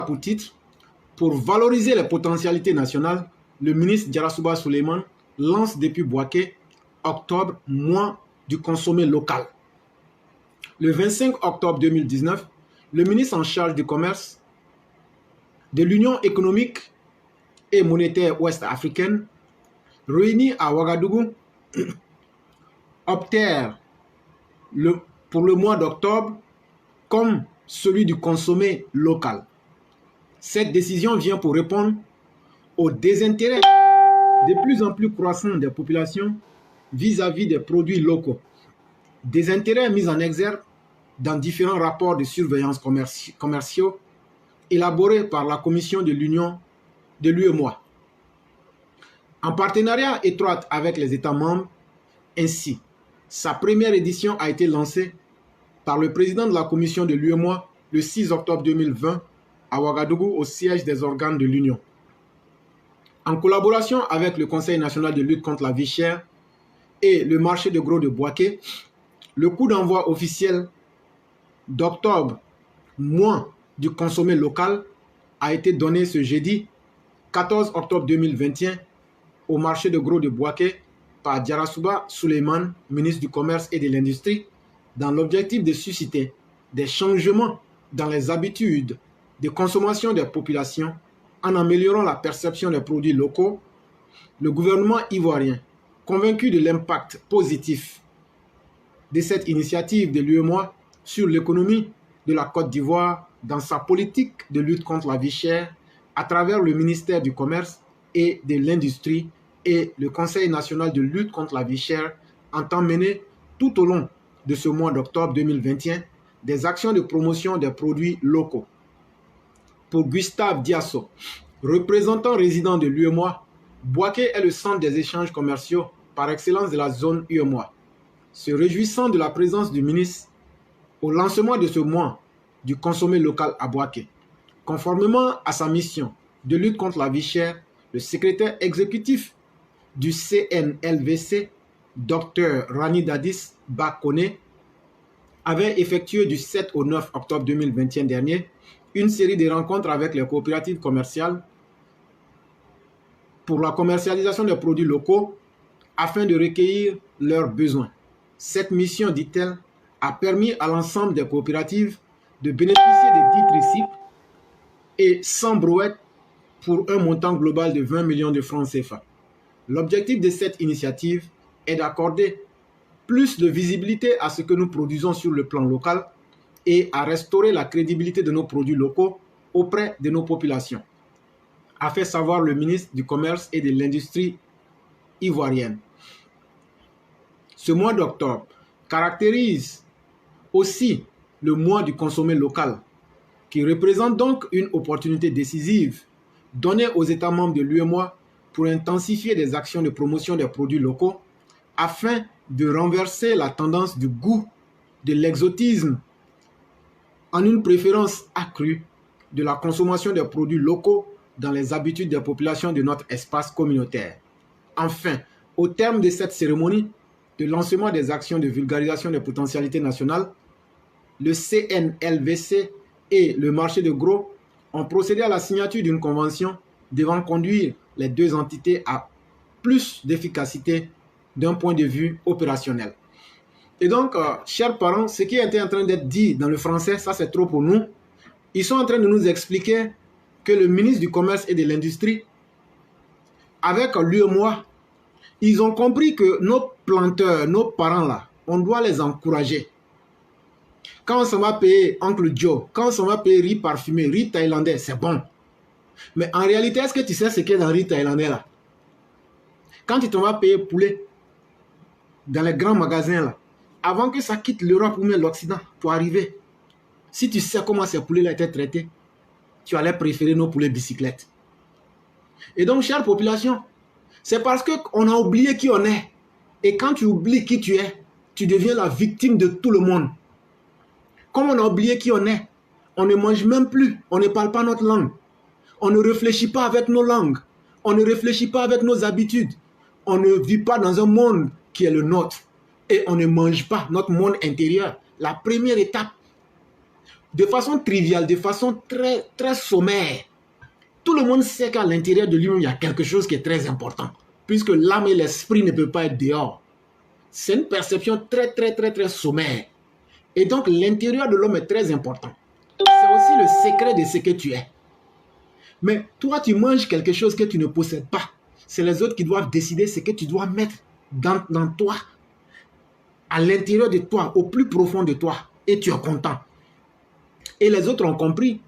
pour titre, pour valoriser les potentialités nationales, le ministre Djarasouba Souleymane lance depuis Bouaké, octobre, mois du consommé local. Le 25 octobre 2019, le ministre en charge du commerce de l'Union économique et monétaire ouest-africaine, réunis à Ouagadougou, optèrent pour le mois d'octobre comme celui du consommé local. Cette décision vient pour répondre au désintérêt de plus en plus croissant des populations vis-à-vis des produits locaux. Désintérêt mis en exergue dans différents rapports de surveillance commerciaux élaborés par la Commission de l'Union de l'UEMOA. En partenariat étroit avec les États membres, ainsi, sa première édition a été lancée par le président de la Commission de l'UEMOA le 6 octobre 2020 à Ouagadougou au siège des organes de l'Union. En collaboration avec le Conseil national de lutte contre la vie chère et le marché de gros de Bouaké, le coup d'envoi officiel d'octobre, mois du consommé local, a été donné ce jeudi 14 octobre 2021 au marché de gros de Bouaké par Djarasouba Souleymane, ministre du Commerce et de l'Industrie, dans l'objectif de susciter des changements dans les habitudes de consommation des populations en améliorant la perception des produits locaux. Le gouvernement ivoirien, convaincu de l'impact positif de cette initiative de l'UEMOA sur l'économie de la Côte d'Ivoire dans sa politique de lutte contre la vie chère à travers le ministère du Commerce et de l'Industrie et le Conseil national de lutte contre la vie chère, entend mener tout au long de ce mois d'octobre 2021 des actions de promotion des produits locaux. Pour Gustave Diasso, représentant résident de l'UEMOA, Bouaké est le centre des échanges commerciaux par excellence de la zone UEMOA. Se réjouissant de la présence du ministre au lancement de ce mois du consommé local à Bouaké, conformément à sa mission de lutte contre la vie chère, le secrétaire exécutif du CNLVC, Dr Rani Dadis Bakone, avait effectué du 7 au 9 octobre 2021 dernier une série de rencontres avec les coopératives commerciales pour la commercialisation des produits locaux afin de recueillir leurs besoins. Cette mission, dit-elle, a permis à l'ensemble des coopératives de bénéficier des dits principes et sans brouette pour un montant global de 20 millions de francs CFA. L'objectif de cette initiative est d'accorder plus de visibilité à ce que nous produisons sur le plan local et à restaurer la crédibilité de nos produits locaux auprès de nos populations, a fait savoir le ministre du Commerce et de l'Industrie ivoirienne. Ce mois d'octobre caractérise aussi le mois du consommé local, qui représente donc une opportunité décisive donnée aux États membres de l'UEMOA pour intensifier des actions de promotion des produits locaux afin de renverser la tendance du goût de l'exotisme en une préférence accrue de la consommation des produits locaux dans les habitudes des populations de notre espace communautaire. Enfin, au terme de cette cérémonie de lancement des actions de vulgarisation des potentialités nationales, le CNLVC et le marché de gros ont procédé à la signature d'une convention devant conduire les deux entités à plus d'efficacité d'un point de vue opérationnel. Et donc, chers parents, ce qui était en train d'être dit dans le français, ça c'est trop pour nous. Ils sont en train de nous expliquer que le ministre du Commerce et de l'Industrie, avec l'UEMOA, ils ont compris que nos planteurs, nos parents là, on doit les encourager. Quand on s'en va payer Oncle Joe, quand on s'en va payer riz parfumé, riz thaïlandais, c'est bon. Mais en réalité, est-ce que tu sais ce qu'il y a dans le riz thaïlandais là? Quand tu t'en vas payer poulet dans les grands magasins là, avant que ça quitte l'Europe ou même l'Occident pour arriver, si tu sais comment ces poulets là étaient traités, tu allais préférer nos poulets bicyclettes. Et donc, chère population, c'est parce qu'on a oublié qui on est. Et quand tu oublies qui tu es, tu deviens la victime de tout le monde. Comme on a oublié qui on est, on ne mange même plus, on ne parle pas notre langue. On ne réfléchit pas avec nos langues. On ne réfléchit pas avec nos habitudes. On ne vit pas dans un monde qui est le nôtre. Et on ne mange pas notre monde intérieur. La première étape de façon triviale, de façon très, très sommaire. Tout le monde sait qu'à l'intérieur de lui-même, il y a quelque chose qui est très important, puisque l'âme et l'esprit ne peuvent pas être dehors. C'est une perception très, très, très, très sommaire. Et donc, l'intérieur de l'homme est très important. C'est aussi le secret de ce que tu es. Mais toi, tu manges quelque chose que tu ne possèdes pas. C'est les autres qui doivent décider ce que tu dois mettre dans toi, à l'intérieur de toi, au plus profond de toi. Et tu es content. Et les autres ont compris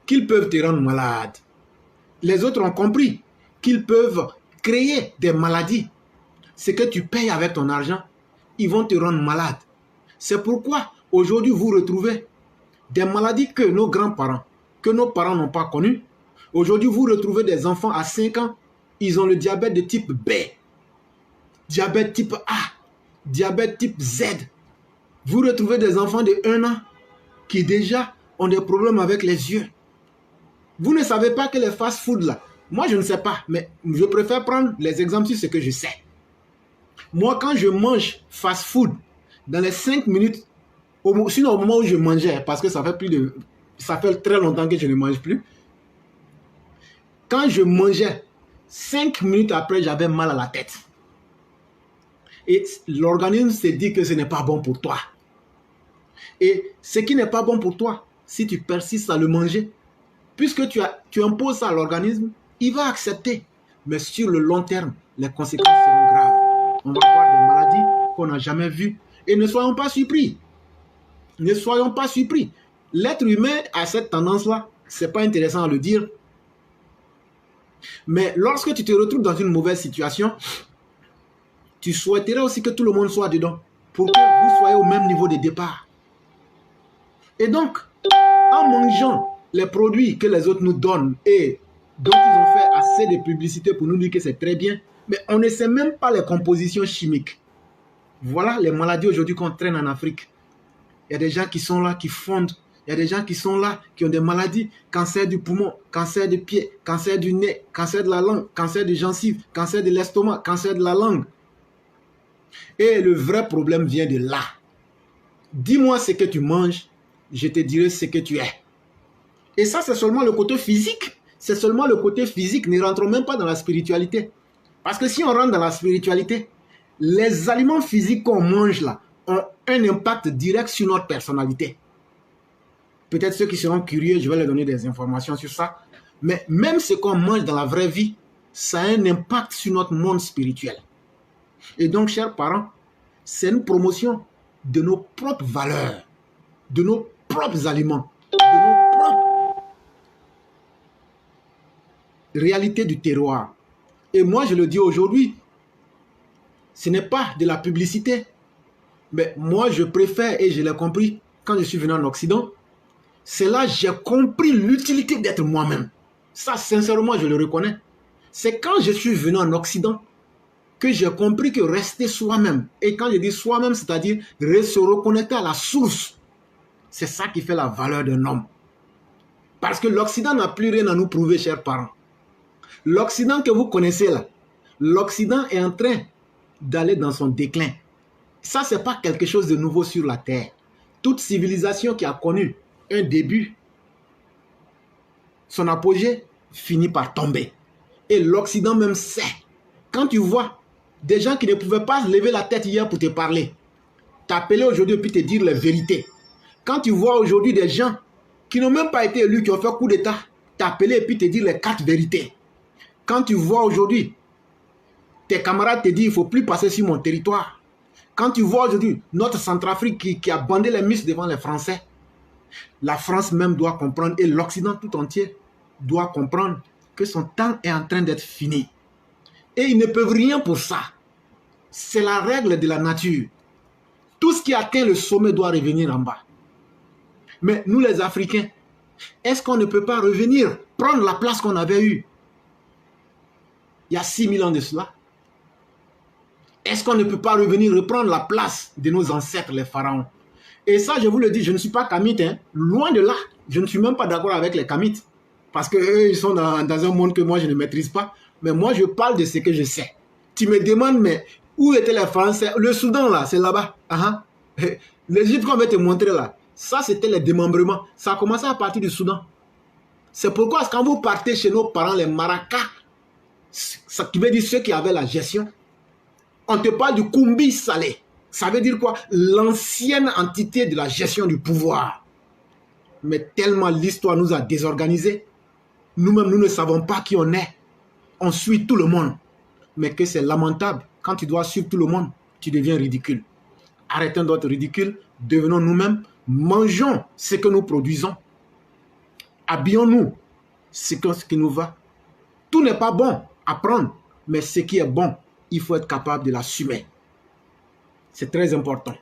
qu'ils peuvent te rendre malade. Les autres ont compris qu'ils peuvent créer des maladies. Ce que tu payes avec ton argent, ils vont te rendre malade. C'est pourquoi aujourd'hui vous retrouvez des maladies que nos grands-parents, que nos parents n'ont pas connues. Aujourd'hui vous retrouvez des enfants à 5 ans, ils ont le diabète de type B, diabète type A, diabète type Z. Vous retrouvez des enfants de 1 an qui déjà ont des problèmes avec les yeux. Vous ne savez pas que les fast-food là, moi je ne sais pas, mais je préfère prendre les exemples sur ce que je sais. Moi quand je mange fast-food, dans les 5 minutes, sinon au moment où je mangeais, parce que ça fait très longtemps que je ne mange plus, quand je mangeais, 5 minutes après, j'avais mal à la tête. Et l'organisme s'est dit que ce n'est pas bon pour toi. Et ce qui n'est pas bon pour toi, si tu persistes à le manger, puisque tu imposes ça à l'organisme, il va accepter. Mais sur le long terme, les conséquences seront graves. On va avoir des maladies qu'on n'a jamais vues. Et ne soyons pas surpris. Ne soyons pas surpris. L'être humain a cette tendance-là. Ce n'est pas intéressant à le dire. Mais lorsque tu te retrouves dans une mauvaise situation, tu souhaiterais aussi que tout le monde soit dedans pour que vous soyez au même niveau de départ. Et donc, en mangeant les produits que les autres nous donnent et dont ils ont fait assez de publicité pour nous dire que c'est très bien, mais on ne sait même pas les compositions chimiques. Voilà les maladies aujourd'hui qu'on traîne en Afrique. Il y a des gens qui sont là, qui fondent. Il y a des gens qui sont là, qui ont des maladies, cancer du poumon, cancer du pied, cancer du nez, cancer de la langue, cancer des gencives, cancer de l'estomac, cancer de la langue. Et le vrai problème vient de là. Dis-moi ce que tu manges, je te dirai ce que tu es. Et ça, c'est seulement le côté physique. C'est seulement le côté physique. Ne rentrons même pas dans la spiritualité. Parce que si on rentre dans la spiritualité, les aliments physiques qu'on mange là ont un impact direct sur notre personnalité. Peut-être ceux qui seront curieux, je vais leur donner des informations sur ça. Mais même ce qu'on mange dans la vraie vie, ça a un impact sur notre monde spirituel. Et donc, chers parents, c'est une promotion de nos propres valeurs, de nos propres aliments, de nos propres réalités du terroir. Et moi, je le dis aujourd'hui, ce n'est pas de la publicité. Mais moi, je préfère, et je l'ai compris, quand je suis venu en Occident, c'est là que j'ai compris l'utilité d'être moi-même. Ça, sincèrement, je le reconnais. C'est quand je suis venu en Occident que j'ai compris que rester soi-même, et quand je dis soi-même, c'est-à-dire se reconnecter à la source, c'est ça qui fait la valeur d'un homme. Parce que l'Occident n'a plus rien à nous prouver, chers parents. L'Occident que vous connaissez là, l'Occident est en train d'aller dans son déclin. Ça, ce n'est pas quelque chose de nouveau sur la terre. Toute civilisation qui a connu un début, son apogée finit par tomber. Et l'Occident même sait. Quand tu vois des gens qui ne pouvaient pas lever la tête hier pour te parler, t'appeler aujourd'hui et puis te dire les vérités. Quand tu vois aujourd'hui des gens qui n'ont même pas été élus, qui ont fait coup d'État, t'appeler et puis te dire les 4 vérités. Quand tu vois aujourd'hui tes camarades te disent il ne faut plus passer sur mon territoire. Quand tu vois aujourd'hui notre Centrafrique qui a bandé les muscles devant les Français, la France même doit comprendre et l'Occident tout entier doit comprendre que son temps est en train d'être fini. Et ils ne peuvent rien pour ça. C'est la règle de la nature. Tout ce qui atteint le sommet doit revenir en bas. Mais nous les Africains, est-ce qu'on ne peut pas revenir, prendre la place qu'on avait eue il y a 6000 ans de cela? Est-ce qu'on ne peut pas revenir reprendre la place de nos ancêtres, les pharaons? Et ça, je vous le dis, je ne suis pas kamite, hein. Loin de là. Je ne suis même pas d'accord avec les kamites. Parce qu'eux, ils sont dans un monde que moi, je ne maîtrise pas. Mais moi, je parle de ce que je sais. Tu me demandes, mais où étaient les Français? Le Soudan, là, c'est là-bas. L'Égypte qu'on va te montrer, là, Ça, c'était les démembrements. Ça a commencé à partir du Soudan. C'est pourquoi quand vous partez chez nos parents, les Maracas, ça qui veut dire ceux qui avaient la gestion, on te parle du Koumbi Salé. Ça veut dire quoi? L'ancienne entité de la gestion du pouvoir. Mais tellement l'histoire nous a désorganisés, nous-mêmes, nous ne savons pas qui on est. On suit tout le monde. Mais que c'est lamentable. Quand tu dois suivre tout le monde, tu deviens ridicule. Arrêtons d'être ridicule, devenons nous-mêmes, mangeons ce que nous produisons. Habillons-nous ce qui nous va. Tout n'est pas bon à prendre, mais ce qui est bon, il faut être capable de l'assumer. C'est très important.